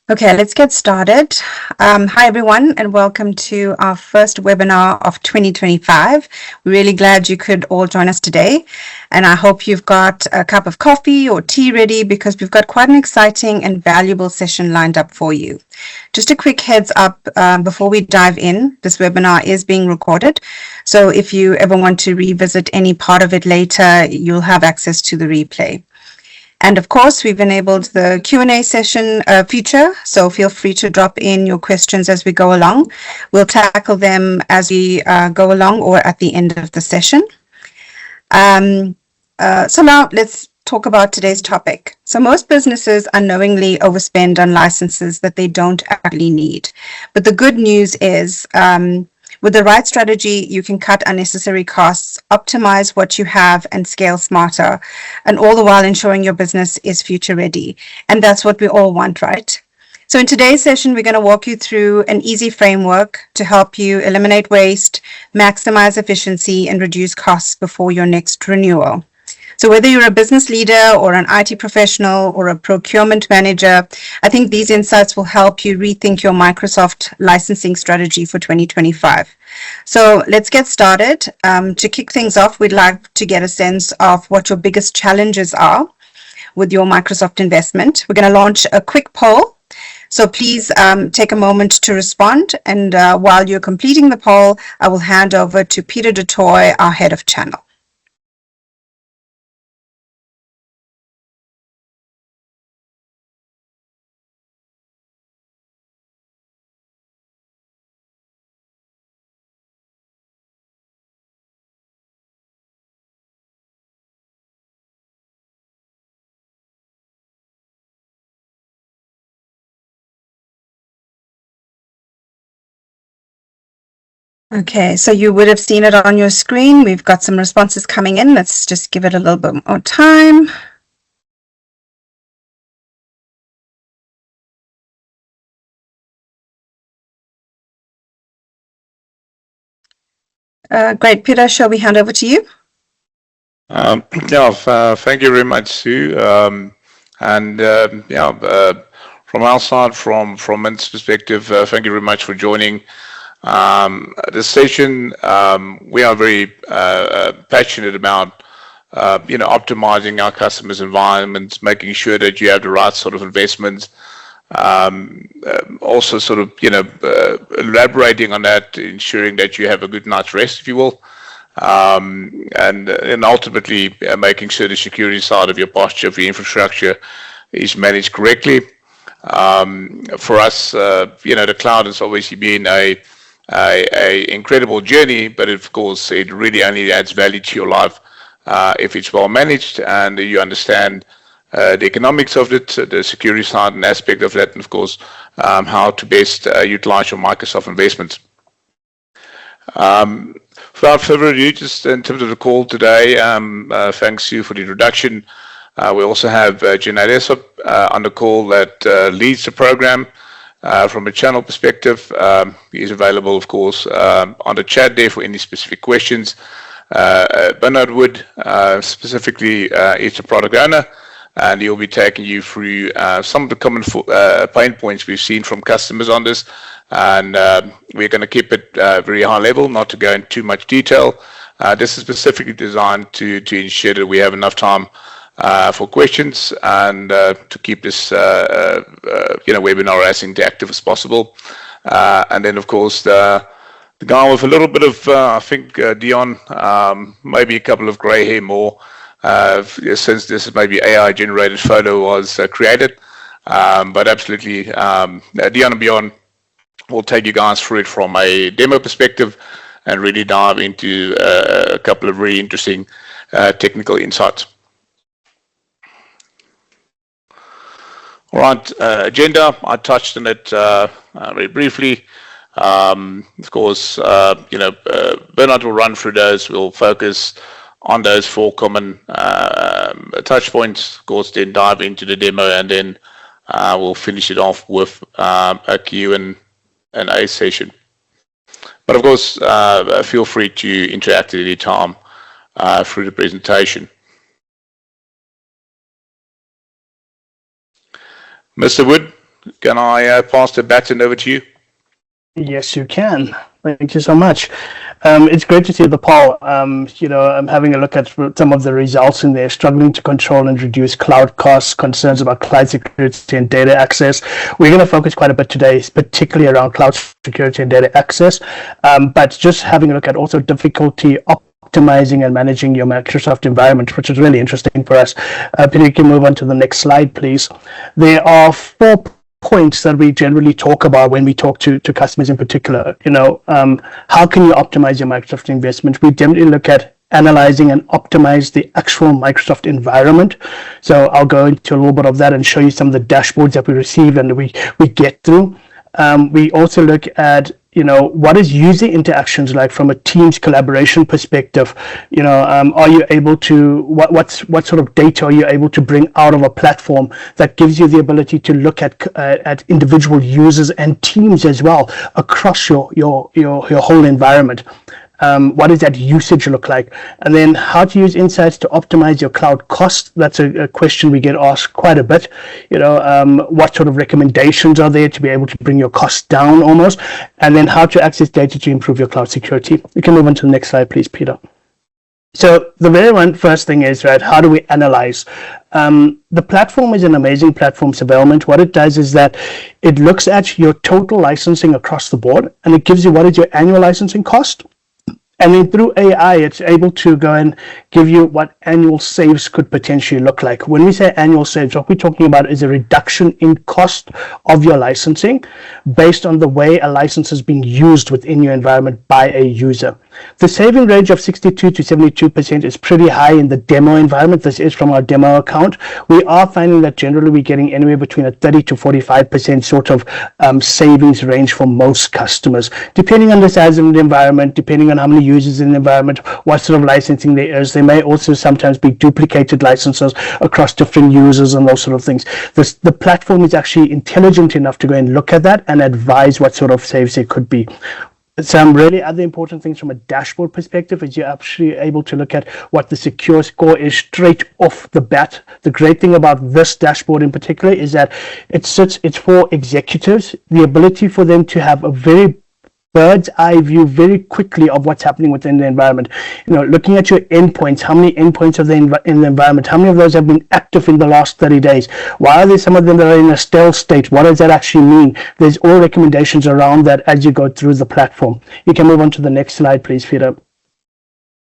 Okay, let's get started. Hi, everyone, and welcome to our first webinar of 2025. We're really glad you could all join us today, and I hope you've got a cup of coffee or tea ready because we've got quite an exciting and valuable session lined up for you. Just a quick heads up before we dive in, this webinar is being recorded, so if you ever want to revisit any part of it later, you'll have access to the replay. And of course, we've enabled the Q&A session feature, so feel free to drop in your questions as we go along. We'll tackle them as we go along or at the end of the session. So now let's talk about today's topic. So most businesses unknowingly overspend on licenses that they don't actually need. But the good news is, with the right strategy, you can cut unnecessary costs, optimize what you have, and scale smarter, and all the while ensuring your business is future ready. And that's what we all want, right? So in today's session, we're going to walk you through an easy framework to help you eliminate waste, maximize efficiency, and reduce costs before your next renewal. So whether you're a business leader or an IT professional or a procurement manager, I think these insights will help you rethink your Microsoft licensing strategy for 2025. So let's get started. To kick things off, we'd like to get a sense of what your biggest challenges are with your Microsoft investment. We're going to launch a quick poll. So please take a moment to respond. And while you're completing the poll, I will hand over to Peter DeToy, our head of channel. Okay, so you would have seen it on your screen. We've got some responses coming in. Let's just give it a little bit more time. Great, Peter, shall we hand over to you? Thank you very much, Sue. From our side, from Mint's perspective, thank you very much for joining this session. We are very passionate about optimizing our customers' environments, making sure that you have the right sort of investments. Also sort of elaborating on that, ensuring that you have a good night's rest, if you will. And ultimately making sure the security side of your posture of your infrastructure is managed correctly. For us, the cloud has obviously been a incredible journey, but of course it really only adds value to your life if it's well managed and you understand the economics of it, the security side and aspect of that, and of course how to best utilize your Microsoft investments. Without further ado, just in terms of the call today, thanks you for the introduction. We also have Jeanette Essop on the call that leads the program from a channel perspective. He is available, of course, on the chat there for any specific questions. Bernard Wood specifically is the product owner, and he'll be taking you through some of the common pain points we've seen from customers on this. And we're going to keep it very high level, not to go into too much detail. This is specifically designed to ensure that we have enough time for questions and to keep this webinar as interactive as possible. And then, of course, the guy with a little bit of, I think, Dion, maybe a couple of grey hair more, since this maybe AI-generated photo was created. But absolutely, Dion and Beyond will take you guys through it from a demo perspective and really dive into a couple of really interesting technical insights. All right, agenda, I touched on it very briefly. Of course, Bernard will run through those. We'll focus on those 4 common touch points, of course, then dive into the demo, and then we'll finish it off with a Q&A session. But of course, feel free to interact at any time through the presentation. Mr. Wood, can I pass the baton over to you? Yes, you can. Thank you so much. It's great to see the poll. I'm having a look at some of the results in there, struggling to control and reduce cloud costs, concerns about cloud security and data access. We're going to focus quite a bit today, particularly around cloud security and data access, but just having a look at also difficulty optimizing and managing your Microsoft environment, which is really interesting for us. Peter, you can move on to the next slide, please. There are 4 points that we generally talk about when we talk to customers in particular. How can you optimize your Microsoft investment? We generally look at analyzing and optimize the actual Microsoft environment. So I'll go into a little bit of that and show you some of the dashboards that we receive and we get through. We also look at what is user interactions like from a Teams collaboration perspective. Are you able to what sort of data are you able to bring out of a platform that gives you the ability to look at individual users and teams as well across your whole environment. What does that usage look like? And then how to use insights to optimize your cloud cost. That's a question we get asked quite a bit. What sort of recommendations are there to be able to bring your costs down almost? And then how to access data to improve your cloud security. You can move on to the next slide, please, Peter. So the very first thing is, right, how do we analyze? The platform is an amazing platform surveillance. What it does is that it looks at your total licensing across the board, and it gives you what is your annual licensing cost. And then through AI, it's able to go and give you what annual saves could potentially look like. When we say annual saves, what we're talking about is a reduction in cost of your licensing based on the way a license is being used within your environment by a user. The saving range of 62 to 72% is pretty high in the demo environment. This is from our demo account. We are finding that generally we're getting anywhere between a 30 to 45% sort of savings range for most customers, depending on the size of the environment, depending on how many users in the environment, what sort of licensing there is. There may also sometimes be duplicated licenses across different users and those sort of things. The platform is actually intelligent enough to go and look at that and advise what sort of saves there could be. Some really other important things from a dashboard perspective is you're actually able to look at what the secure score is straight off the bat. The great thing about this dashboard in particular is that it's for executives, the ability for them to have a very bird's eye view very quickly of what's happening within the environment. Looking at your endpoints, how many endpoints are there in the environment? How many of those have been active in the last 30 days? Why are there some of them that are in a stealth state? What does that actually mean? There's all recommendations around that as you go through the platform. You can move on to the next slide, please, Peter.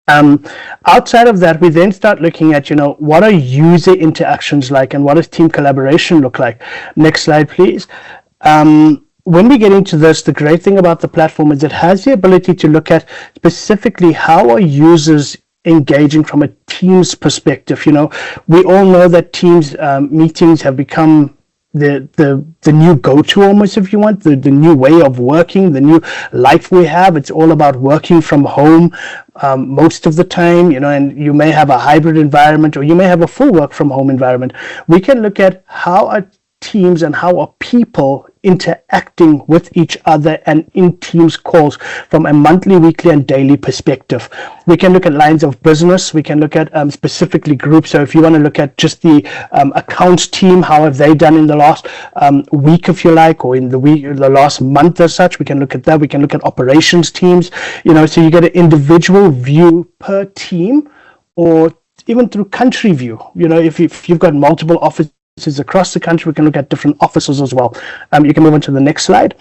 Outside of that, we then start looking at, what are user interactions like and what does team collaboration look like? Next slide, please. When we get into this, the great thing about the platform is it has the ability to look at specifically how are users engaging from a Teams perspective. We all know that Teams meetings have become the new go-to almost, if you want, the new way of working, the new life we have. It's all about working from home most of the time, and you may have a hybrid environment or you may have a full work from home environment. We can look at how are teams and how are people interacting with each other and in Teams calls from a monthly, weekly, and daily perspective. We can look at lines of business. We can look at specifically groups. So if you want to look at just the accounts team, how have they done in the last week, if you like, or in the last month as such, we can look at that. We can look at operations teams, so you get an individual view per team, or even through country view. If you've got multiple offices across the country, we can look at different offices as well. You can move on to the next slide.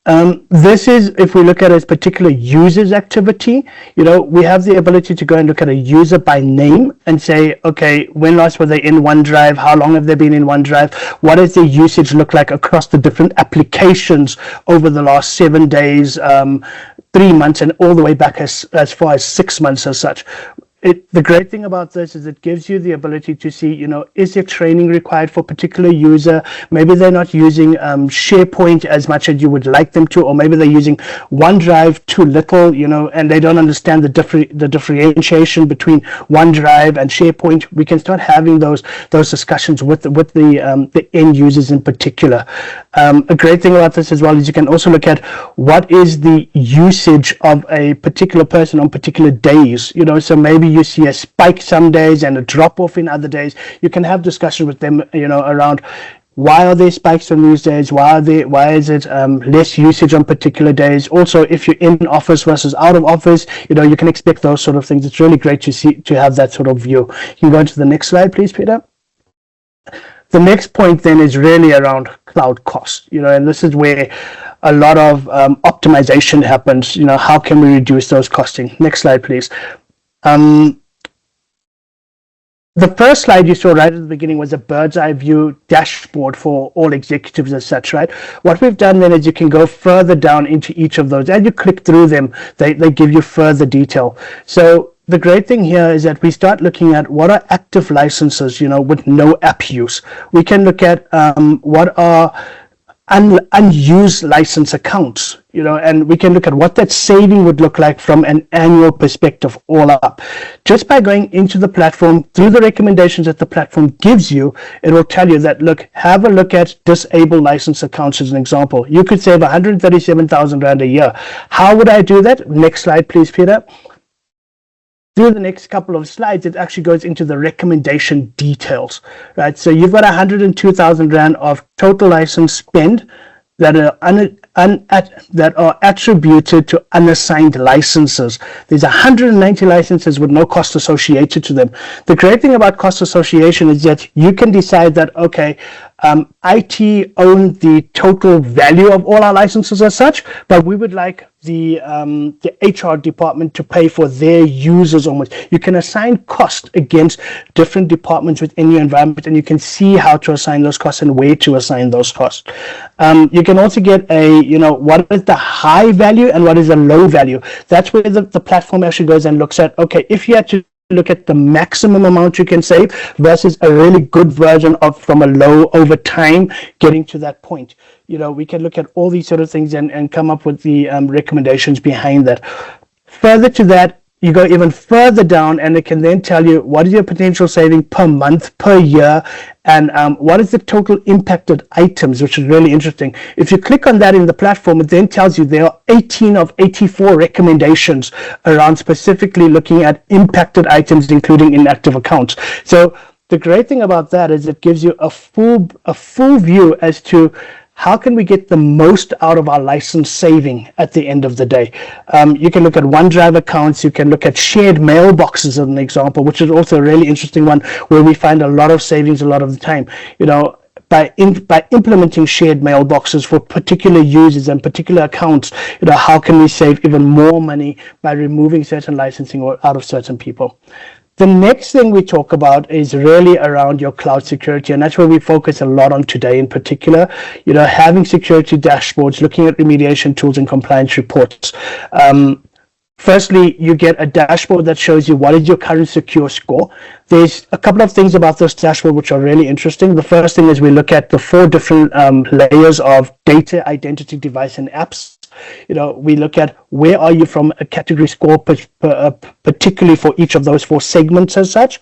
This is, if we look at a particular user's activity, we have the ability to go and look at a user by name and say, okay, when last were they in OneDrive? How long have they been in OneDrive? What does their usage look like across the different applications over the last 7 days, 3 months, and all the way back as far as 6 months as such? The great thing about this is it gives you the ability to see, is there training required for a particular user? Maybe they're not using SharePoint as much as you would like them to, or maybe they're using OneDrive too little, and they don't understand the differentiation between OneDrive and SharePoint. We can start having those discussions with the end users in particular. A great thing about this as well is you can also look at what is the usage of a particular person on particular days. So maybe you see a spike some days and a drop off in other days. You can have discussion with them, around why are there spikes on these days? Why is it less usage on particular days? Also, if you're in office versus out of office, you can expect those sort of things. It's really great to have that sort of view. You can go to the next slide, please, Peter. The next point then is really around cloud costs, and this is where a lot of optimization happens. How can we reduce those costing? Next slide, please. The first slide you saw right at the beginning was a bird's eye view dashboard for all executives as such, right? What we've done then is you can go further down into each of those. As you click through them, they give you further detail. So the great thing here is that we start looking at what are active licenses, with no app use. We can look at what are unused license accounts, and we can look at what that saving would look like from an annual perspective all up. Just by going into the platform, through the recommendations that the platform gives you, it will tell you that, look, have a look at disabled license accounts as an example. You could save 137,000 Rand a year. How would I do that? Next slide, please, Peter. Through the next couple of slides, it actually goes into the recommendation details, right? So you've got 102,000 Rand of total license spend that are attributed to unassigned licenses. There's 190 licenses with no cost associated to them. The great thing about cost association is that you can decide that, okay, IT own the total value of all our licenses as such, but we would like the HR department to pay for their users almost. You can assign cost against different departments within your environment, and you can see how to assign those costs and where to assign those costs. You can also get what is the high value and what is the low value. That's where the platform actually goes and looks at, okay, if you had to look at the maximum amount you can save versus a really good version of from a low over time getting to that point. We can look at all these sort of things and come up with the recommendations behind that. Further to that, you go even further down and it can then tell you what is your potential saving per month, per year, and what is the total impacted items, which is really interesting. If you click on that in the platform, it then tells you there are 18 of 84 recommendations around specifically looking at impacted items, including inactive accounts. So the great thing about that is it gives you a full view as to how can we get the most out of our license saving at the end of the day. You can look at OneDrive accounts, you can look at shared mailboxes as an example, which is also a really interesting one where we find a lot of savings a lot of the time. By implementing shared mailboxes for particular users and particular accounts, how can we save even more money by removing certain licensing or out of certain people? The next thing we talk about is really around your cloud security, and that's where we focus a lot on today in particular. Having security dashboards, looking at remediation tools and compliance reports. Firstly, you get a dashboard that shows you what is your current secure score. There's a couple of things about this dashboard which are really interesting. The first thing is we look at the 4 different layers of data, identity, device, and apps. We look at where are you from a category score, particularly for each of those 4 segments as such.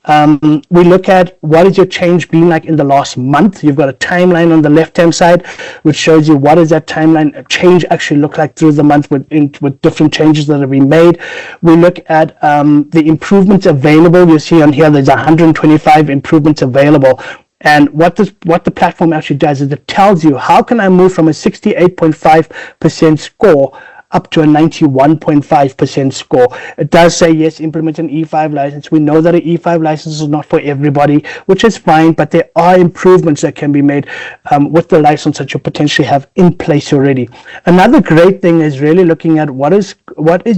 We look at what is your change been like in the last month. You've got a timeline on the left-hand side, which shows you what does that timeline change actually look like through the month with different changes that have been made. We look at the improvements available. You see on here, there's 125 improvements available. And what the platform actually does is it tells you how can I move from a 68.5% score up to a 91.5% score. It does say, yes, implement an E5 license. We know that an E5 license is not for everybody, which is fine, but there are improvements that can be made with the license that you potentially have in place already. Another great thing is really looking at what is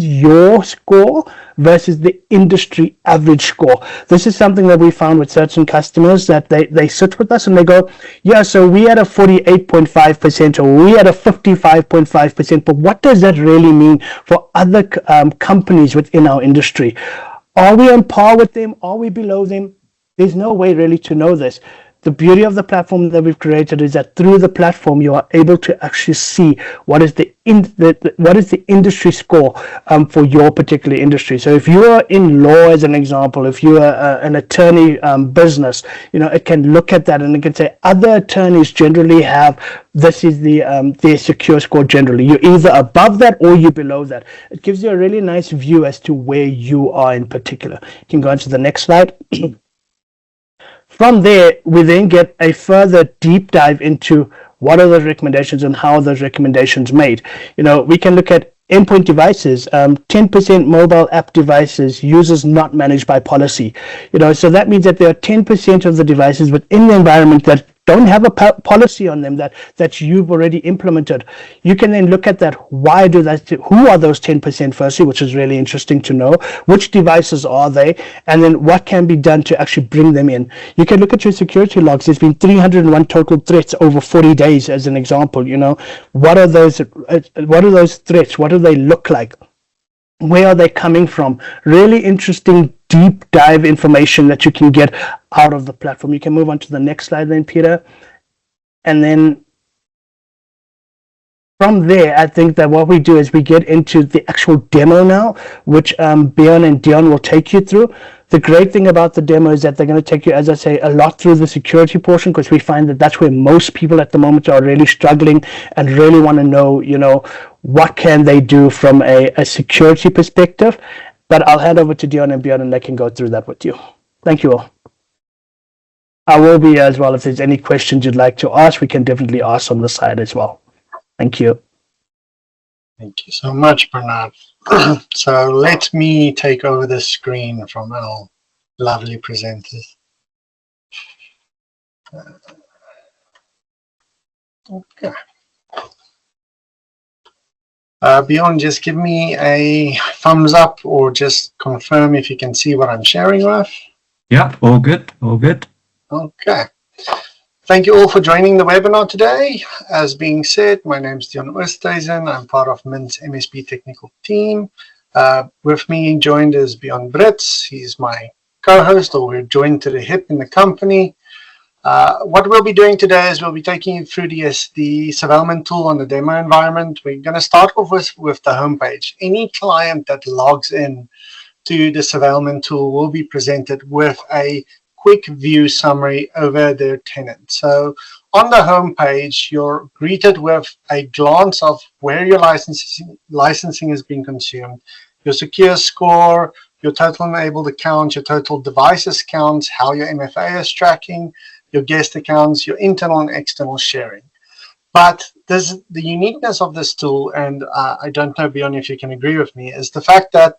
your score versus the industry average score. This is something that we found with certain customers that they sit with us and they go, yeah, so we had a 48.5% or we had a 55.5%, but what does that really mean for other companies within our industry? Are we on par with them? Are we below them? There's no way really to know this. The beauty of the platform that we've created is that through the platform you are able to actually see what is the industry score for your particular industry. So if you are in law, as an example, if you are an attorney business, it can look at that and it can say other attorneys generally have this is their secure score generally. You're either above that or you're below that. It gives you a really nice view as to where you are in particular. You can go on to the next slide. From there, we then get a further deep dive into what are those recommendations and how are those recommendations made. We can look at endpoint devices, 10% mobile app devices, users not managed by policy. So that means that there are 10% of the devices within the environment that don't have a policy on them that you've already implemented. You can then look at that. Why do that? Who are those 10% firstly, which is really interesting to know. Which devices are they? And then what can be done to actually bring them in? You can look at your security logs. There's been 301 total threats over 40 days as an example. What are those threats? What do they look like? Where are they coming from? Really interesting deep dive information that you can get out of the platform. You can move on to the next slide then, Peter. And then from there, I think that what we do is we get into the actual demo now, which Bjorn and Dion will take you through. The great thing about the demo is that they're going to take you, as I say, a lot through the security portion, because we find that that's where most people at the moment are really struggling and really want to know, what can they do from a security perspective. But I'll hand over to Dion and Bjorn and they can go through that with you. Thank you all. I will be as well. If there's any questions you'd like to ask, we can definitely ask on the side as well. Thank you. Thank you so much, Bernard. So let me take over the screen from our lovely presenters. Okay. Bjorn, just give me a thumbs up or just confirm if you can see what I'm sharing with. Yeah, all good, all good. Okay. Thank you all for joining the webinar today. As being said, my name is Dion Oosthuizen. I'm part of Mint's MSP technical team. With me joined is Bjorn Brits. He's my co-host, or we're joined to the hip in the company. What we'll be doing today is we'll be taking you through the surveillance tool on the demo environment. We're going to start off with the homepage. Any client that logs in to the surveillance tool will be presented with a quick view summary over their tenant. So on the home page, you're greeted with a glance of where your licensing is being consumed, your secure score, your total enabled accounts, your total devices counts, how your MFA is tracking, your guest accounts, your internal and external sharing. But the uniqueness of this tool, and I don't know, Bjorn, if you can agree with me, is the fact that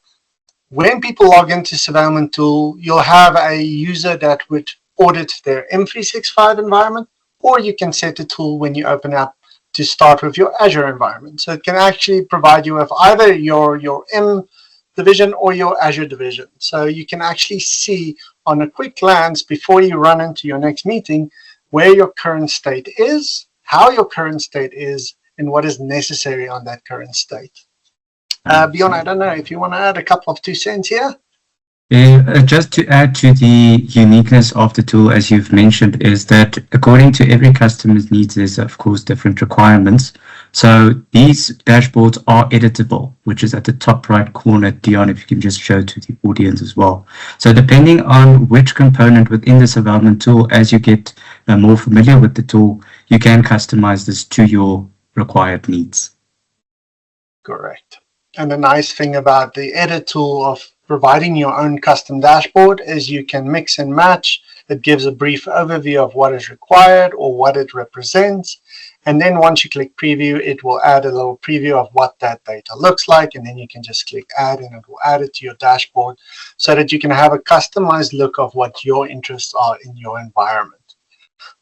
when people log into surveillance tool, you'll have a user that would audit their M365 environment, or you can set a tool when you open up to start with your Azure environment. So it can actually provide you with either your M division or your Azure division. So you can actually see on a quick glance before you run into your next meeting where your current state is, how your current state is, and what is necessary on that current state. Bjorn, I don't know if you want to add a couple of 2 cents here. Just to add to the uniqueness of the tool, as you've mentioned, is that according to every customer's needs, there's of course different requirements. So these dashboards are editable, which is at the top right corner. Dion, if you can just show to the audience as well. So depending on which component within the surveillance tool, as you get more familiar with the tool, you can customize this to your required needs. Correct. And the nice thing about the edit tool of providing your own custom dashboard is you can mix and match. It gives a brief overview of what is required or what it represents. And then once you click preview, it will add a little preview of what that data looks like. And then you can just click add and it will add it to your dashboard so that you can have a customized look of what your interests are in your environment.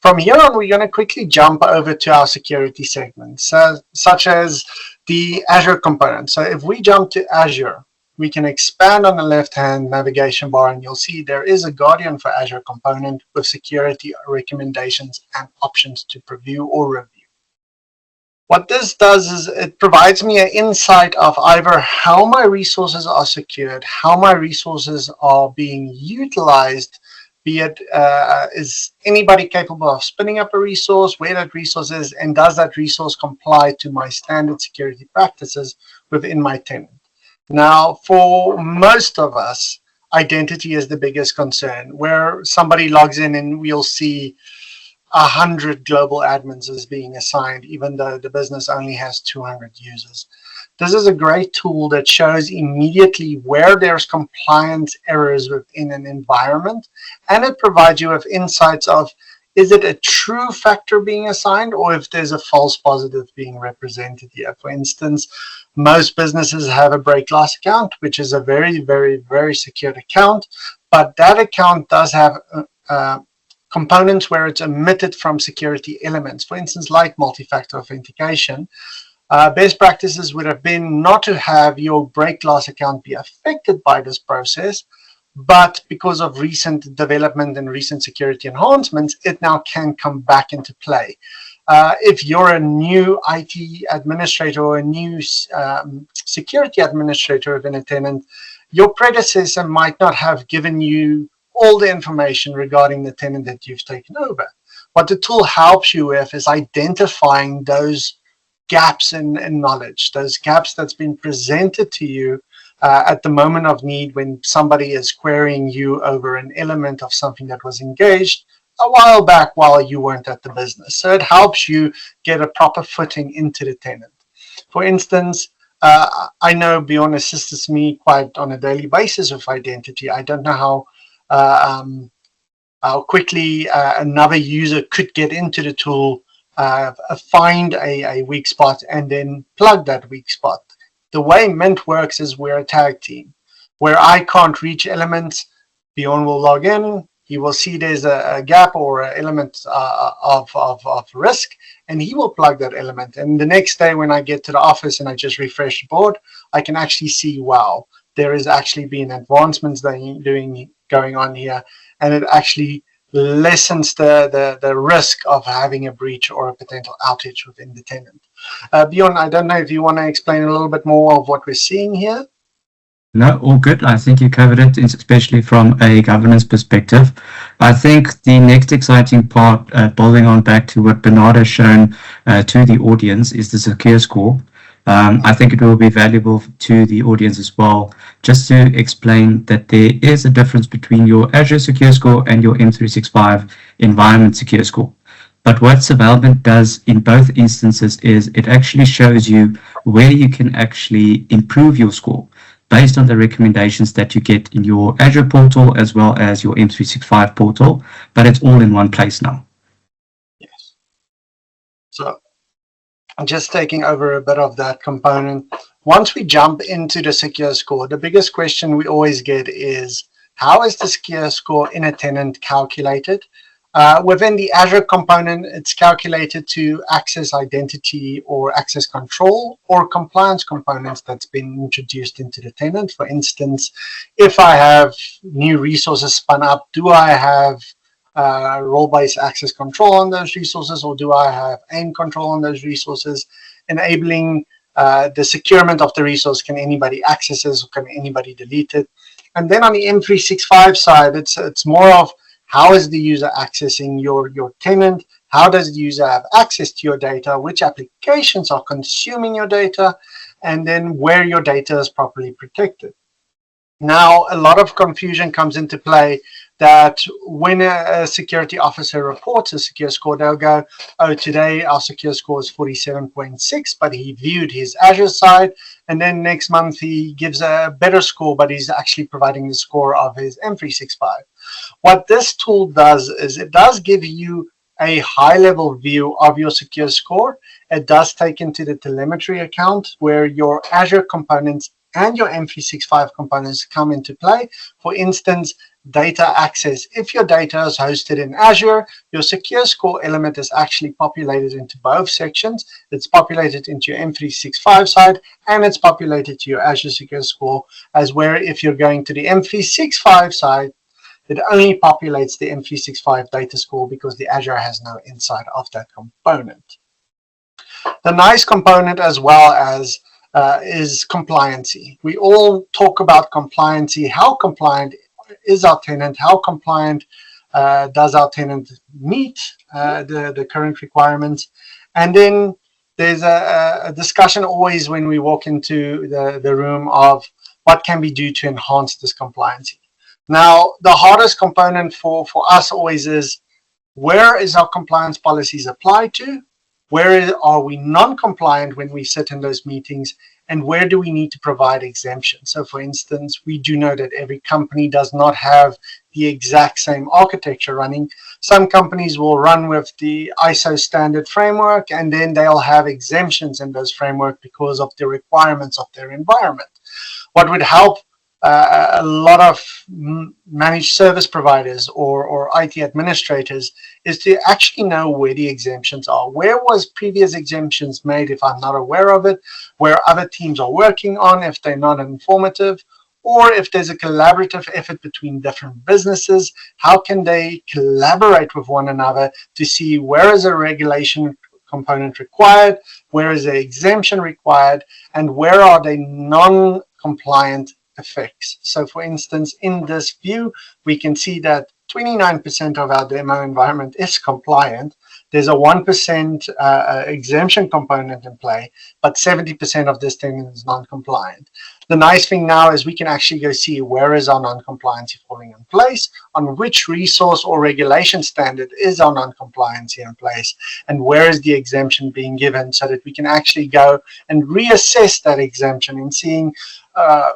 From here on, we're going to quickly jump over to our security segments, such as the Azure component. So if we jump to Azure, we can expand on the left-hand navigation bar, and you'll see there is a Guardian for Azure component with security recommendations and options to preview or review. What this does is it provides me an insight of either how my resources are secured, how my resources are being utilized, be it is anybody capable of spinning up a resource, where that resource is, and does that resource comply to my standard security practices within my tenant. Now, for most of us, identity is the biggest concern, where somebody logs in and we'll see 100 global admins as being assigned, even though the business only has 200 users. This is a great tool that shows immediately where there's compliance errors within an environment, and it provides you with insights of, is it a true factor being assigned, or if there's a false positive being represented here. For instance, most businesses have a break glass account, which is a very, very, very secured account, but that account does have components where it's omitted from security elements, for instance, like multi-factor authentication. Best practices would have been not to have your break glass account be affected by this process, but because of recent development and recent security enhancements, it now can come back into play. If you're a new IT administrator or a new security administrator within a tenant, your predecessor might not have given you all the information regarding the tenant that you've taken over. What the tool helps you with is identifying those gaps in knowledge, those gaps that's been presented to you at the moment of need when somebody is querying you over an element of something that was engaged a while back while you weren't at the business. So it helps you get a proper footing into the tenant. For instance, I know Bjorn assists me quite on a daily basis with identity. I don't know how quickly another user could get into the tool, find a weak spot, and then plug that weak spot. The way Mint works is we're a tag team. Where I can't reach elements, Bjorn will log in, he will see there's a gap or an element of risk, and he will plug that element. And the next day when I get to the office and I just refresh the board, I can actually see, wow, there is actually been advancements going on here, and it actually lessens the risk of having a breach or a potential outage within the tenant. Bjorn, I don't know if you want to explain a little bit more of what we're seeing here. No, all good. I think you covered it, especially from a governance perspective. I think the next exciting part, building on back to what Bernard has shown to the audience, is the secure score. I think it will be valuable to the audience as well, just to explain that there is a difference between your Azure Secure Score and your M365 environment secure score. But what Surveillment does in both instances is it actually shows you where you can actually improve your score based on the recommendations that you get in your Azure portal as well as your M365 portal, but it's all in one place now. Yes. So just taking over a bit of that component. Once we jump into the secure score, the biggest question we always get is, how is the secure score in a tenant calculated? Within the Azure component, it's calculated to access identity or access control or compliance components that's been introduced into the tenant. For instance, if I have new resources spun up, do I have role-based access control on those resources, or do I have AIM control on those resources, enabling the securement of the resource? Can anybody access this, or can anybody delete it? And then on the M365 side, it's more of, how is the user accessing your tenant? How does the user have access to your data? Which applications are consuming your data? And then where your data is properly protected. Now, a lot of confusion comes into play that when a security officer reports a secure score, they'll go, oh, today our secure score is 47.6, but he viewed his Azure side, and then next month he gives a better score, but he's actually providing the score of his M365. What this tool does is it does give you a high-level view of your secure score. It does take into the telemetry account where your Azure components and your M365 components come into play. For instance, data access. If your data is hosted in Azure, your secure score element is actually populated into both sections. It's populated into your M365 side, and it's populated to your Azure secure score, as where if you're going to the M365 side, it only populates the M365 data score because the Azure has no insight of that component. The nice component as well as is compliancy. We all talk about compliancy. How compliant is our tenant? How compliant does our tenant meet the current requirements? And then there's a discussion always when we walk into the room of what can we do to enhance this compliancy. Now, the hardest component for us always is, where is our compliance policies applied to? Where are we non-compliant when we sit in those meetings? and where do we need to provide exemptions. So for instance, we do know that every company does not have the exact same architecture running. Some companies will run with the ISO standard framework, and then they'll have exemptions in those framework because of the requirements of their environment. What would help a lot of managed service providers or IT administrators is to actually know where the exemptions are. Where was previous exemptions made if I'm not aware of it, where other teams are working on if they're not informative, or if there's a collaborative effort between different businesses, how can they collaborate with one another to see where is a regulation component required, where is an exemption required, and where are they non-compliant effects. So for instance, in this view, we can see that 29% of our demo environment is compliant. There's a 1% exemption component in play, but 70% of this thing is non-compliant. The nice thing now is we can actually go see where is our non-compliancy falling in place, on which resource or regulation standard is our non-compliancy in place, and where is the exemption being given, so that we can actually go and reassess that exemption and seeing,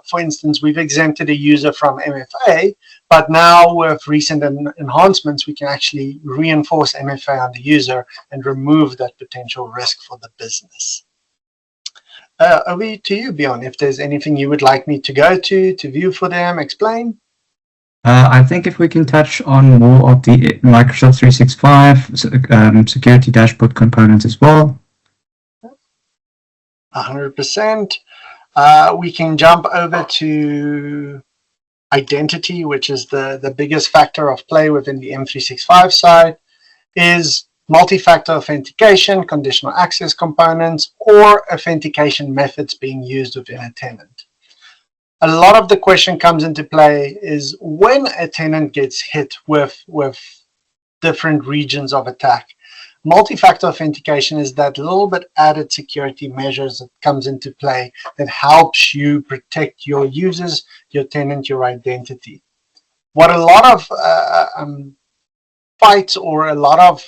for instance, we've exempted a user from MFA, but now with recent enhancements, we can actually reinforce MFA on the user and remove that potential risk for the business. Over to you, Bjorn, if there's anything you would like me to go to view for them, explain. I think if we can touch on more of the Microsoft 365 security dashboard components as well. 100%. We can jump over to identity, which is the biggest factor of play within the M365 side, is multi-factor authentication, conditional access components, or authentication methods being used within a tenant. A lot of the question comes into play is when a tenant gets hit with different regions of attack. Multi-factor authentication is that little bit added security measures that comes into play that helps you protect your users, your tenant, your identity. What a lot of fights or a lot of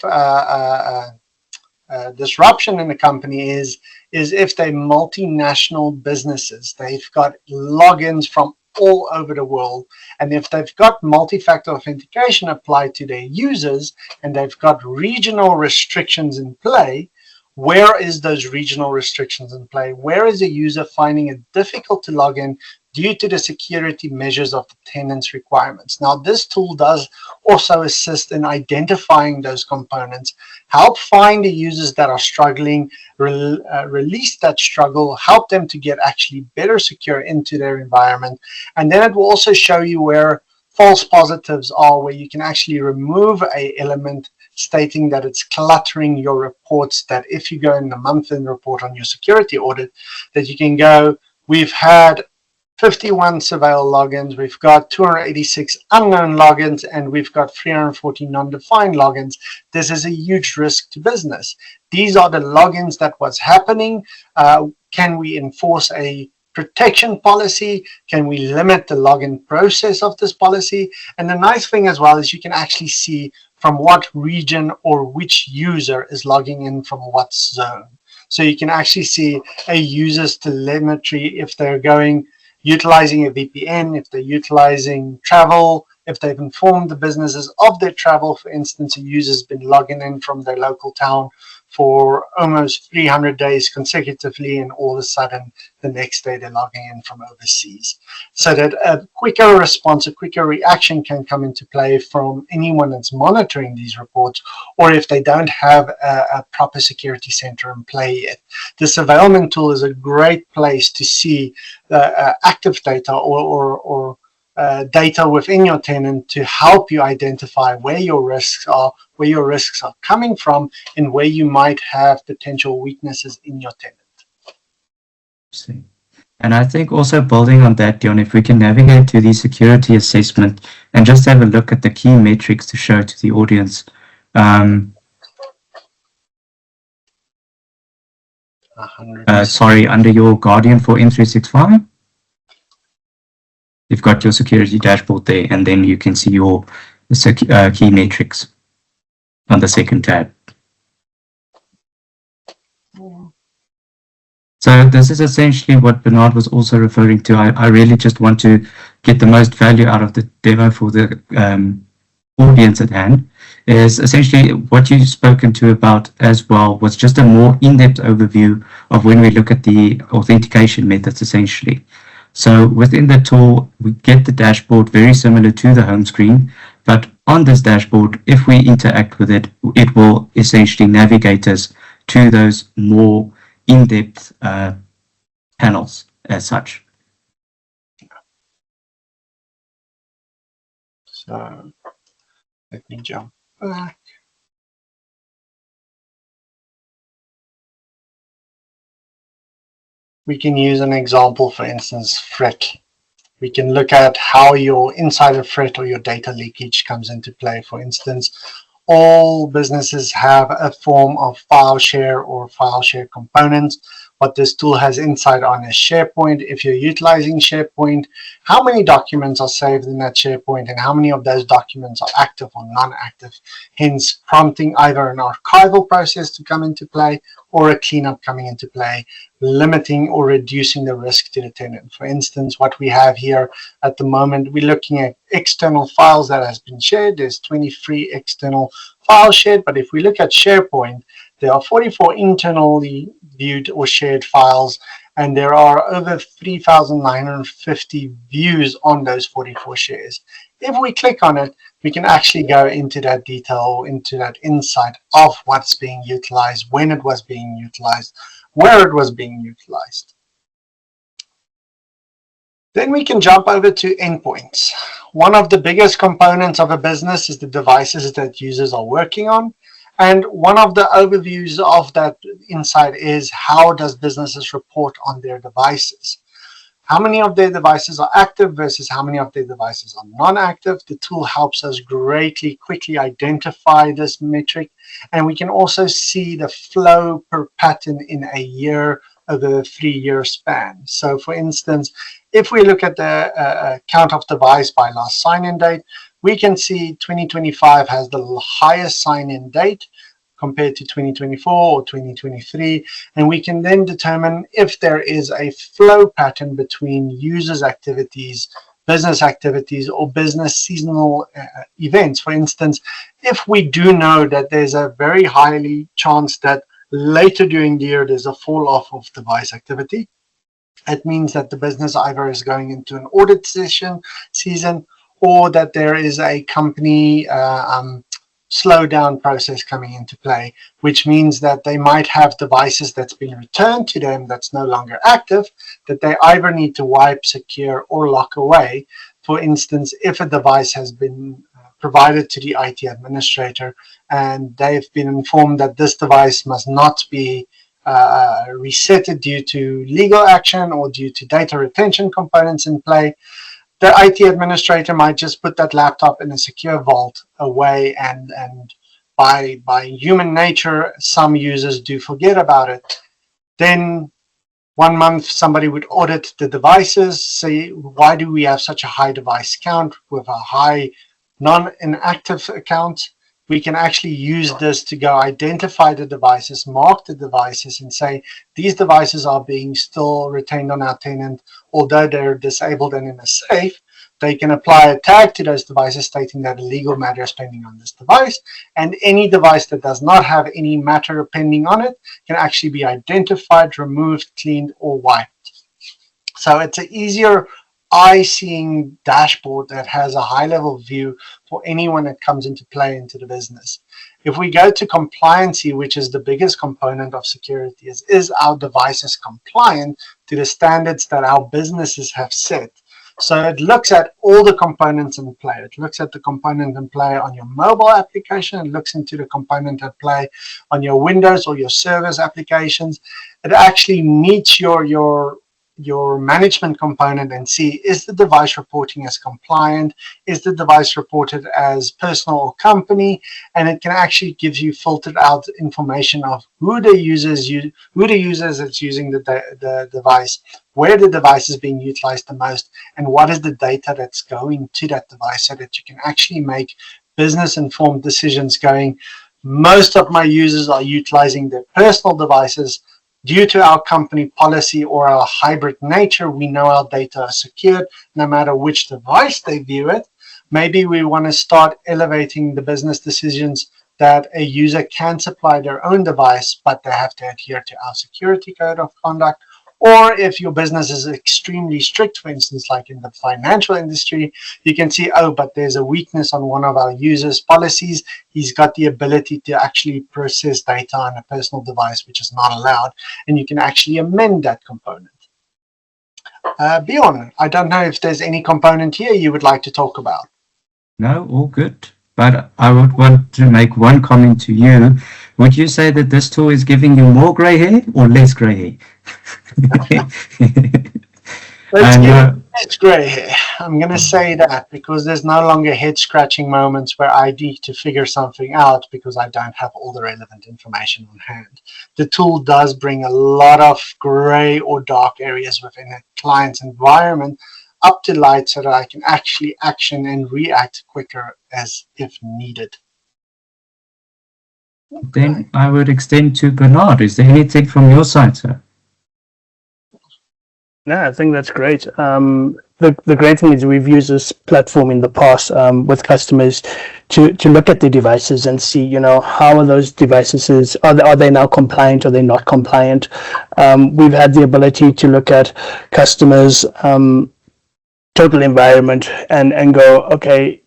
disruption in the company is if they're multinational businesses, they've got logins from all over the world, and if they've got multi-factor authentication applied to their users and they've got regional restrictions in play, where is those regional restrictions in play? Where is a user finding it difficult to log in due to the security measures of the tenant's requirements? Now, this tool does also assist in identifying those components, help find the users that are struggling, release that struggle, help them to get actually better secure into their environment. And then it will also show you where false positives are, where you can actually remove an element stating that it's cluttering your reports, that if you go in the month-end report on your security audit, that you can go, we've had 51 surveil logins, we've got 286 unknown logins, and we've got 340 non-defined logins. This is a huge risk to business. These are the logins that was happening. Can we enforce a protection policy? Can we limit the login process of this policy? And the nice thing as well is you can actually see from what region or which user is logging in from what zone. So you can actually see a user's telemetry if they're utilizing a VPN, if they're utilizing travel, if they've informed the businesses of their travel. For instance, a user's been logging in from their local town for almost 300 days consecutively, and all of a sudden the next day they're logging in from overseas. So that a quicker response, a quicker reaction can come into play from anyone that's monitoring these reports, or if they don't have a proper security center in play yet. The surveillance tool is a great place to see active data or data within your tenant to help you identify where your risks are, where your risks are coming from, and where you might have potential weaknesses in your tenant. And I think also building on that, Dion, if we can navigate to the security assessment and just have a look at the key metrics to show to the audience. Sorry, under your Guardian for M365. You've got your security dashboard there, and then you can see your key metrics on the second tab. So this is essentially what Bernard was also referring to. I really just want to get the most value out of the demo for the audience at hand. Is essentially what you've spoken to about as well was just a more in-depth overview of when we look at the authentication methods essentially. So within the tool, we get the dashboard very similar to the home screen, but on this dashboard, if we interact with it, it will essentially navigate us to those more in-depth panels as such. So let me jump back. We can use an example, for instance, threat. We can look at how your insider threat or your data leakage comes into play. For instance, all businesses have a form of file share or file share components. What this tool has insight on is SharePoint. If you're utilizing SharePoint, how many documents are saved in that SharePoint and how many of those documents are active or non-active, hence prompting either an archival process to come into play or a cleanup coming into play, limiting or reducing the risk to the tenant. For instance, what we have here at the moment, we're looking at external files that has been shared. There's 23 external files shared, but if we look at SharePoint, there are 44 internally viewed or shared files, and there are over 3,950 views on those 44 shares. If we click on it, we can actually go into that detail, into that insight of what's being utilized, when it was being utilized, where it was being utilized. Then we can jump over to endpoints. One of the biggest components of a business is the devices that users are working on. And one of the overviews of that insight is how does businesses report on their devices? How many of their devices are active versus how many of their devices are non-active? The tool helps us greatly quickly identify this metric, and we can also see the flow per pattern in a year over a 3-year span. So for instance, if we look at the count of device by last sign-in date, we can see 2025 has the highest sign-in date compared to 2024 or 2023, and we can then determine if there is a flow pattern between users' activities, business activities, or business seasonal events. For instance, if we do know that there's a very highly chance that later during the year there's a fall off of device activity, it means that the business either is going into an audit season, or that there is a company slowdown process coming into play, which means that they might have devices that's been returned to them that's no longer active, that they either need to wipe, secure, or lock away. For instance, if a device has been provided to the IT administrator and they've been informed that this device must not be resetted due to legal action or due to data retention components in play, the IT administrator might just put that laptop in a secure vault away, and by human nature, some users do forget about it. Then 1 month, somebody would audit the devices, say, why do we have such a high device count with a high non-inactive account? We can actually use this to go identify the devices, mark the devices, and say these devices are being still retained on our tenant, although they're disabled and in a safe. They can apply a tag to those devices stating that a legal matter is pending on this device, and any device that does not have any matter pending on it can actually be identified, removed, cleaned, or wiped. So it's an easier eye-seeing dashboard that has a high-level view for anyone that comes into play into the business. If we go to compliancy, which is the biggest component of security, is our devices compliant to the standards that our businesses have set? So it looks at all the components in play. It looks at the component in play on your mobile application. It looks into the component at play on your Windows or your service applications. It actually meets your management component and see, is the device reporting as compliant? Is the device reported as personal or company? And it can actually give you filtered out information of who the users that's using the device, where the device is being utilized the most, and what is the data that's going to that device, so that you can actually make business informed decisions going, most of my users are utilizing their personal devices, Due to our company policy or our hybrid nature, we know our data are secured no matter which device they view it. Maybe we want to start elevating the business decisions that a user can supply their own device, but they have to adhere to our security code of conduct. Or if your business is extremely strict, for instance, like in the financial industry, you can see, oh, but there's a weakness on one of our users' policies. He's got the ability to actually process data on a personal device, which is not allowed, and you can actually amend that component. Bjorn, I don't know if there's any component here you would like to talk about. No, all good. But I would want to make one comment to you. Would you say that this tool is giving you more gray hair or less gray hair? It's gray hair. I'm going to say that because there's no longer head scratching moments where I need to figure something out because I don't have all the relevant information on hand. The tool does bring a lot of gray or dark areas within a client's environment up to light so that I can actually action and react quicker as if needed. Then I would extend to Bernard. Is there anything from your side, sir? No, I think that's great. The great thing is we've used this platform in the past with customers to look at the devices and see, how are those devices, are they now compliant, are they not compliant? We've had the ability to look at customers' total environment and go, okay,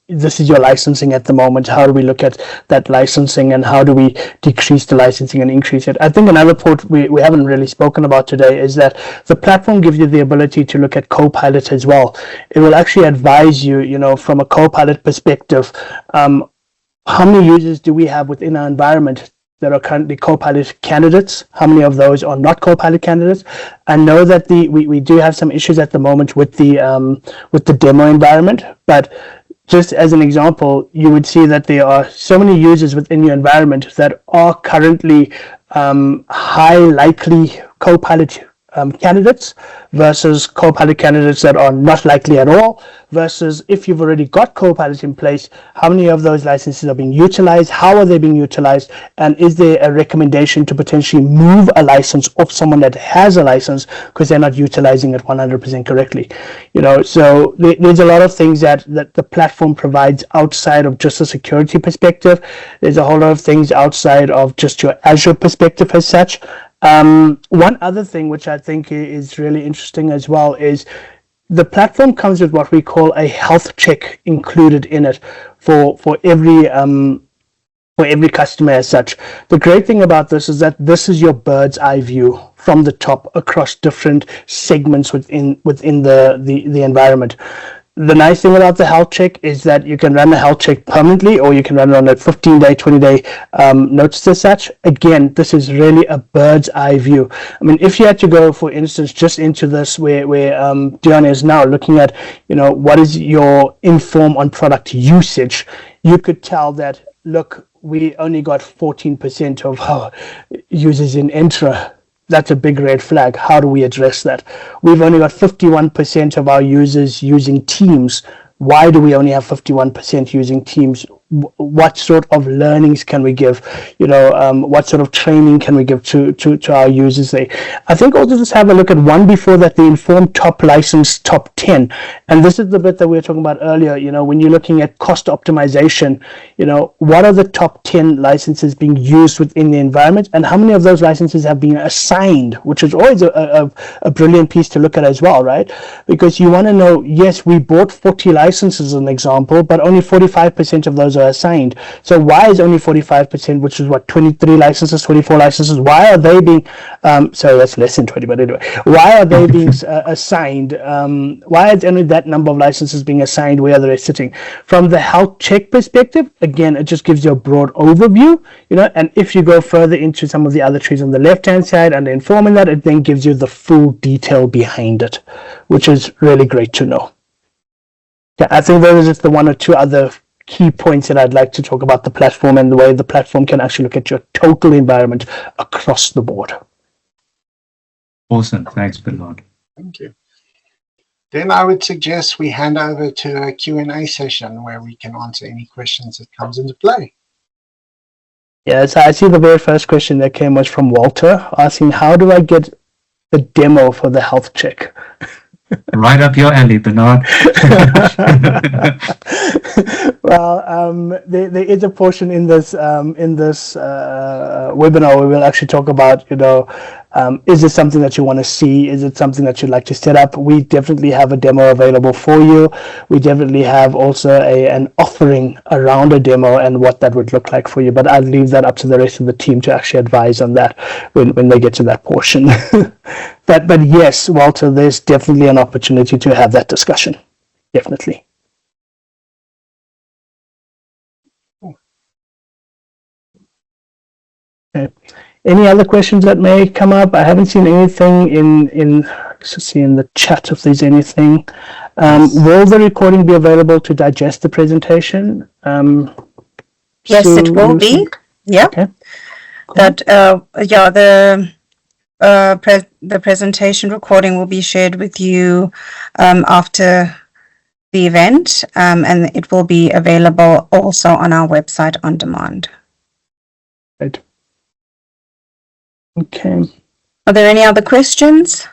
this is your licensing at the moment. How do we look at that licensing and how do we decrease the licensing and increase it? I think another point we haven't really spoken about today is that the platform gives you the ability to look at Copilot as well. It will actually advise you, from a Copilot perspective, how many users do we have within our environment that are currently Copilot candidates? How many of those are not Copilot candidates? I know that we do have some issues at the moment with the demo environment, but just as an example, you would see that there are so many users within your environment that are currently high likely Copilot candidates versus Copilot candidates that are not likely at all, versus if you've already got Copilot in place, how many of those licenses are being utilized, how are they being utilized, and is there a recommendation to potentially move a license off someone that has a license because they're not utilizing it 100% correctly. So there's a lot of things that the platform provides outside of just a security perspective. There's a whole lot of things outside of just your Azure perspective as such. One other thing which I think is really interesting as well is the platform comes with what we call a health check included in it for every customer as such. The great thing about this is that this is your bird's eye view from the top across different segments within the environment. The nice thing about the health check is that you can run the health check permanently, or you can run it on a 15-day, 20-day notice as such. Again, this is really a bird's eye view. I mean, if you had to go, for instance, just into this where Dion is now looking at, what is your inform on product usage, you could tell that, look, we only got 14% of our users in Entra. That's a big red flag. How do we address that? We've only got 51% of our users using Teams. Why do we only have 51% using Teams? What sort of learnings can we give? What sort of training can we give to our users there? I think also just have a look at one before that, the informed top license top 10. And this is the bit that we were talking about earlier. When you're looking at cost optimization, what are the top 10 licenses being used within the environment, and how many of those licenses have been assigned, which is always a brilliant piece to look at as well, right? Because you want to know, yes, we bought 40 licenses, an example, but only 45% of those are assigned. So why is only 45%, which is what, 23 licenses, 24 licenses, why are they being, sorry, that's less than 20, but anyway, why are they being assigned? Why is only that number of licenses being assigned where they're sitting? From the health check perspective, again, it just gives you a broad overview, and if you go further into some of the other trees on the left-hand side and informing that, it then gives you the full detail behind it, which is really great to know. Yeah, I think those are just the one or two other key points that I'd like to talk about the platform and the way the platform can actually look at your total environment across the board. Awesome. Thanks, Bernard. Thank you. Then I would suggest we hand over to a Q&A session where we can answer any questions that comes into play. Yeah, so I see the very first question that came was from Walter asking, how do I get a demo for the health check? Right up your alley, Bernard. Well, there is a portion in this webinar where we'll actually talk about, is it something that you want to see? Is it something that you'd like to set up? We definitely have a demo available for you. We definitely have also an offering around a demo and what that would look like for you. But I'll leave that up to the rest of the team to actually advise on that when they get to that portion. But yes, Walter, there's definitely an opportunity to have that discussion. Definitely. Okay. Any other questions that may come up? I haven't seen anything let's see in the chat if there's anything. Will the recording be available to digest the presentation? Yes, it will be. Yeah. Okay. Cool. That the presentation recording will be shared with you after the event, and it will be available also on our website on demand. Right. Okay. Are there any other questions?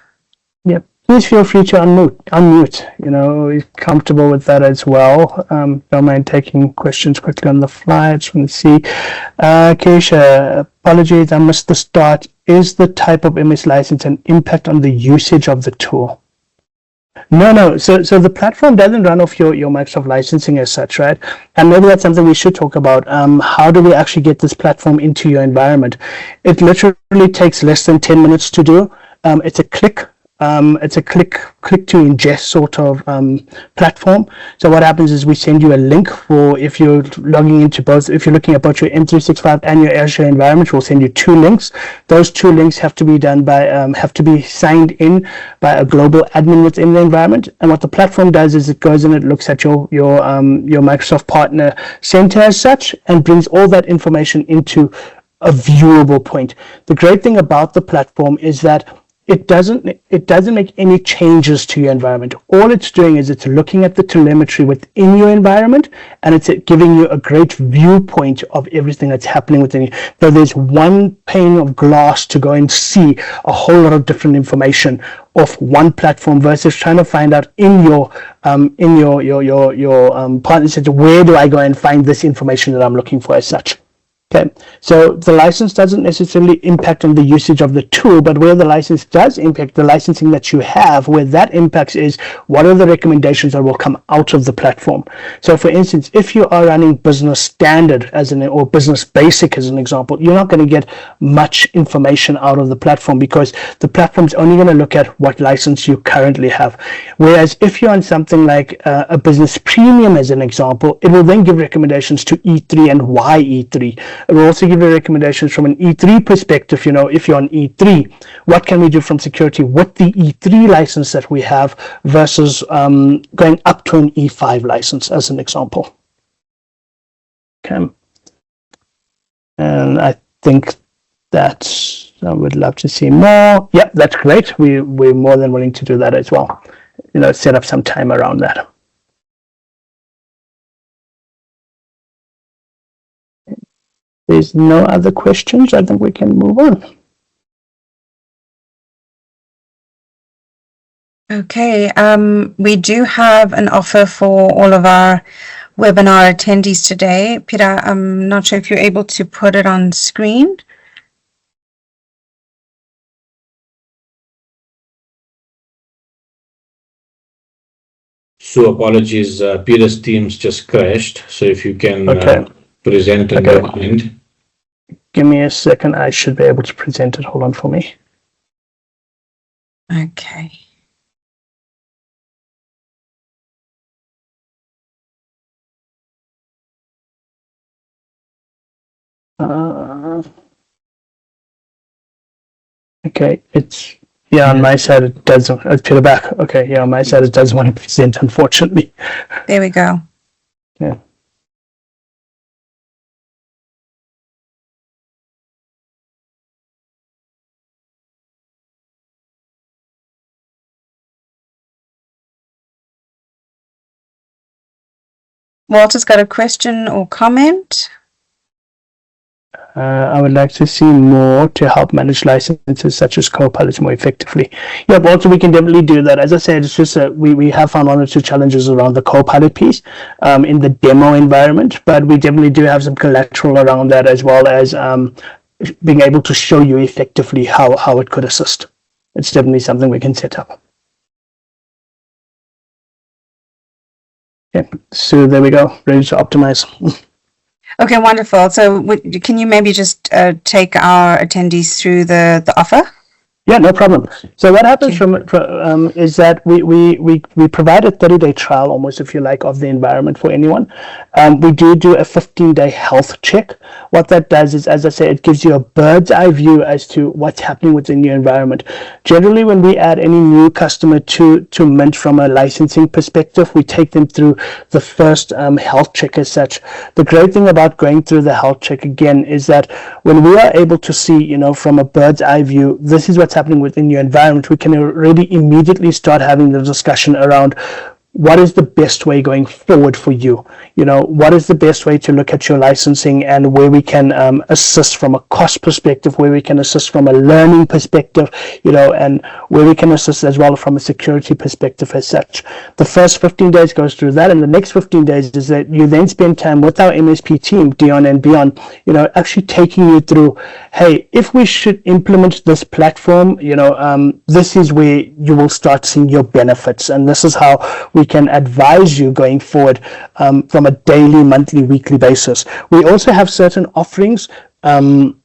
Yep. Please feel free to unmute. If comfortable with that as well. Don't mind taking questions quickly on the fly. I just want to see. Keisha, apologies, I missed the start. Is the type of MS license an impact on the usage of the tool? No. So the platform doesn't run off your Microsoft licensing as such, right? And maybe that's something we should talk about. How do we actually get this platform into your environment? It literally takes less than 10 minutes to do. It's a click. It's a click to ingest sort of platform. So what happens is we send you a link for if you're logging into both, if you're looking at both your M365 and your Azure environment, we'll send you 2 links. Those 2 links have to be done by, have to be signed in by a global admin within the environment. And what the platform does is it goes and it looks at your Microsoft Partner Center as such and brings all that information into a viewable point. The great thing about the platform is that it doesn't make any changes to your environment. All it's doing is it's looking at the telemetry within your environment and it's giving you a great viewpoint of everything that's happening within you. So there's one pane of glass to go and see a whole lot of different information off one platform versus trying to find out in your partner center, where do I go and find this information that I'm looking for as such. Okay, so the license doesn't necessarily impact on the usage of the tool, but where the license does impact the licensing that you have, where that impacts is what are the recommendations that will come out of the platform. So for instance, if you are running business standard or business basic as an example, you're not going to get much information out of the platform because the platform's only going to look at what license you currently have. Whereas if you're on something like a business premium as an example, it will then give recommendations to E3 and why E3. It will also give you recommendations from an E3 perspective. If you're on E3, what can we do from security with the E3 license that we have versus going up to an E5 license as an example. Okay. And I think that I would love to see more. Yep, that's great. We're more than willing to do that as well. Set up some time around that. There's no other questions. I think we can move on. Okay, we do have an offer for all of our webinar attendees today. Peter, I'm not sure if you're able to put it on screen. So apologies, Peter's Teams just crashed. So if you can present and remind. Give me a second. I should be able to present it. Hold on for me. Okay. Okay, it's on my side it doesn't. Peter back. Okay, on my side it doesn't want to present, unfortunately. There we go. Yeah. Walter's got a question or comment. I would like to see more to help manage licenses such as Copilot more effectively. Yeah, but also we can definitely do that. As I said, it's just we have found one or two challenges around the Copilot piece in the demo environment, but we definitely do have some collateral around that, as well as being able to show you effectively how it could assist. It's definitely something we can set up. Okay, so there we go, ready to optimize. Okay, wonderful. So can you maybe just take our attendees through the offer? Yeah, no problem. So what happens is that we provide a 30-day trial, almost, if you like, of the environment for anyone. We do a 15-day health check. What that does is, as I say, it gives you a bird's eye view as to what's happening within your environment. Generally, when we add any new customer to Mint from a licensing perspective, we take them through the first health check as such. The great thing about going through the health check again is that when we are able to see, from a bird's eye view, this is what's happening within your environment, we can already immediately start having the discussion around what is the best way going forward for you. What is the best way to look at your licensing, and where we can assist from a cost perspective, where we can assist from a learning perspective, and where we can assist as well from a security perspective as such. The first 15 days goes through that, and the next 15 days is that you then spend time with our MSP team, Dion and beyond, actually taking you through, hey, if we should implement this platform, this is where you will start seeing your benefits, and this is how we can advise you going forward from a daily, monthly, weekly basis. We also have certain offerings around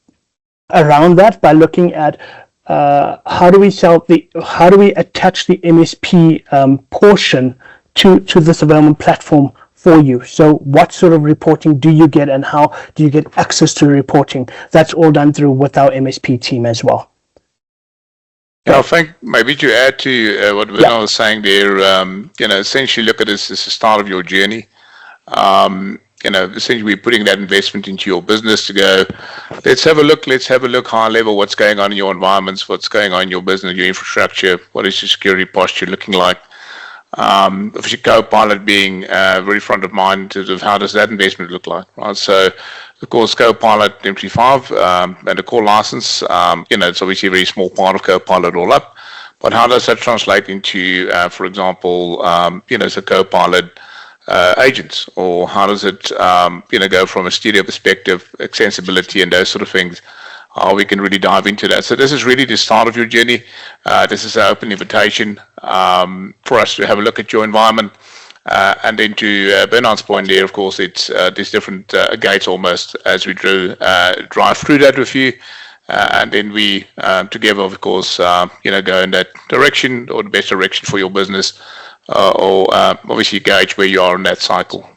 that by looking at how do we attach the MSP portion to this development platform for you. So what sort of reporting do you get, and how do you get access to the reporting? That's all done through with our MSP team as well. I think maybe to add to what Werner was saying there, essentially look at this as the start of your journey. Essentially we're putting that investment into your business to go, let's have a look high level, what's going on in your environments, what's going on in your business, your infrastructure, what is your security posture looking like. Obviously Copilot being very front of mind in terms of how does that investment look like, right? So of course Copilot MT5 and the core license, it's obviously a very small part of Copilot all up, but how does that translate into for example so Copilot agents, or how does it go from a studio perspective, extensibility and those sort of things. We can really dive into that. So this is really the start of your journey. This is an open invitation for us to have a look at your environment. And then to Bernard's point there, of course, it's these different gates almost as we drive through that with you. And then we together, of course, go in that direction, or the best direction for your business, or obviously gauge where you are in that cycle.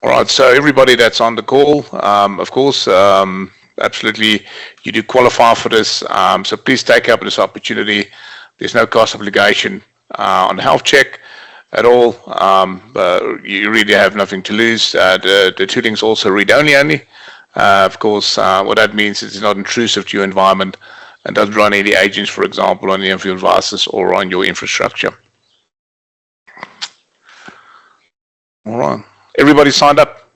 All right, so everybody that's on the call, of course, absolutely, you do qualify for this. So please take up this opportunity. There's no cost obligation on the health check at all. You really have nothing to lose. The tooling is also read-only only. Of course, what that means is it's not intrusive to your environment and doesn't run any agents, for example, on any of your devices or on your infrastructure. All right. Everybody signed up.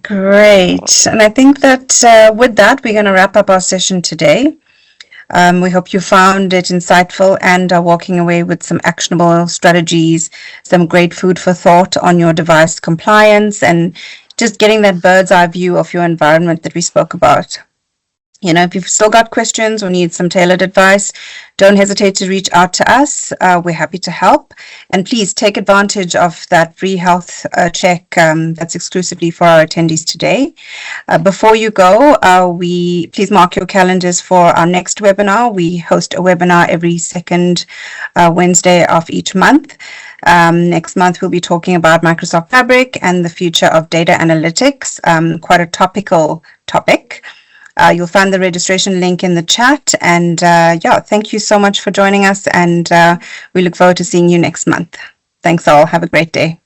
Great. And I think that with that, we're going to wrap up our session today. We hope you found it insightful and are walking away with some actionable strategies, some great food for thought on your device compliance, and just getting that bird's eye view of your environment that we spoke about. If you've still got questions or need some tailored advice, don't hesitate to reach out to us. We're happy to help. And please take advantage of that free health check that's exclusively for our attendees today. Before you go, please mark your calendars for our next webinar. We host a webinar every second Wednesday of each month. Next month, we'll be talking about Microsoft Fabric and the future of data analytics, quite a topical topic. You'll find the registration link in the chat. And thank you so much for joining us. And we look forward to seeing you next month. Thanks all. Have a great day.